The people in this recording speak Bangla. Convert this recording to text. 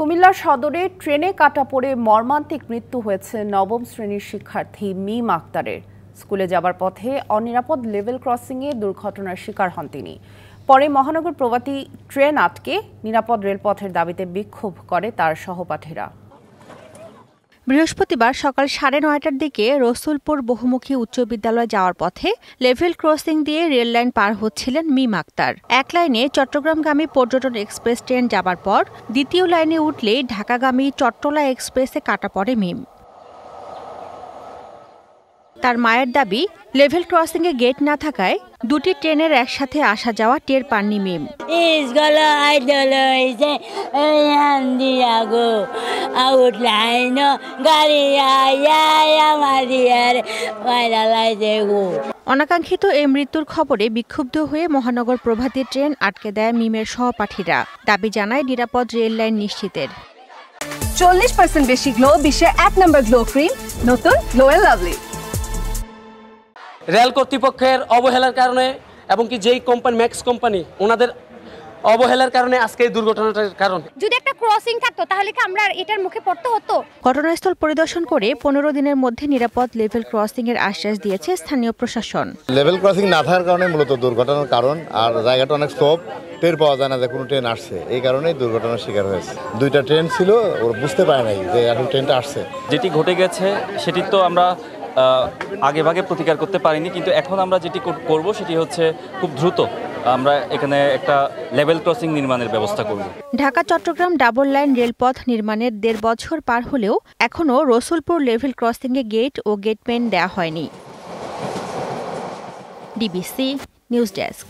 কুমিল্লা সদরে ট্রেনে কাটা পড়ে মর্মান্তিক মৃত্যু হয়েছে নবম শ্রেণীর শিক্ষার্থী মিম আক্তারের। স্কুলে যাবার পথে অনিরাপদ লেভেল ক্রসিংয়ে দুর্ঘটনার শিকার হন তিনি। পরে মহানগর প্রভাতী ট্রেন আটকে নিরাপদ রেলপথের দাবিতে বিক্ষোভ করে তার সহপাঠীরা। বৃহস্পতিবার সকাল 9:30টার দিকে রসুলপুর বহুমুখী উচ্চ বিদ্যালয়ে যাওয়ার পথে লেভেল ক্রসিং দিয়ে রেল লাইন পার হচ্ছিলেন মিম আক্তার। এক লাইনে চট্টগ্রামগামী পর্যটন এক্সপ্রেস ট্রেন যাবার পর দ্বিতীয় লাইনে উঠলেই ঢাকাগামী চট্টলা এক্সপ্রেসে কাটা পড়ে মিম। তার মায়ের দাবি, লেভেল ক্রসিংয়ে গেট না থাকায় দুটি ট্রেনের একসাথে আসা যাওয়া টের পাননি মিম। অনাকাঙ্ক্ষিত এই মৃত্যুর খবরে বিক্ষুব্ধ হয়ে মহানগর প্রভাতী ট্রেন আটকে দেয় মিমের সহপাঠীরা। দাবি জানায় নিরাপদ রেল লাইন নিশ্চিতের। 40% বেশি গ্লো, বিশ্বের 1 নম্বর গ্লো ক্রিম, নতুন গ্লো এন্ড লাভলি। রেল কর্তৃপক্ষের অবহেলার কারণে এবং কি যেই কোম্পানি ম্যাক্স কোম্পানি ওনাদের অবহেলার কারণে আজকে এই দুর্ঘটনাটার কারণ। যদি একটা ক্রসিং থাকতো তাহলে কি আমরা এটার মুখে পড়তে হতো? ঘটনাস্থল পরিদর্শন করে 15 দিনের মধ্যে নিরাপদ লেভেল ক্রসিং এর আশ্বাস দিয়েছে স্থানীয় প্রশাসন। লেভেল ক্রসিং না থাকার কারণে মূলত দুর্ঘটনার কারণ, আর জায়গাটা অনেক স্লোপ, টের পাওয়া যায় না যে কোনো ট্রেন আসছে, এই কারণেই দুর্ঘটনার শিকার হয়েছে। দুইটা ট্রেন ছিল, ওরা বুঝতে পারে নাই যে এখন ট্রেনটা আসছে। যেটি ঘটে গেছে সেটি তো আমরা আগে ভাগে প্রতিকার করতে পারিনি, কিন্তু এখন আমরা যেটি করব সেটি হচ্ছে খুব দ্রুত আমরা এখানে একটা লেভেল ক্রসিং নির্মাণের ব্যবস্থা করব। ঢাকা চট্টগ্রাম ডাবল লাইন রেলপথ নির্মাণের 1.5 বছর পার হলেও এখনও রসুলপুর লেভেল ক্রসিংয়ে গেট ও গেটম্যান দেয়া হয়নি। DBC news desk.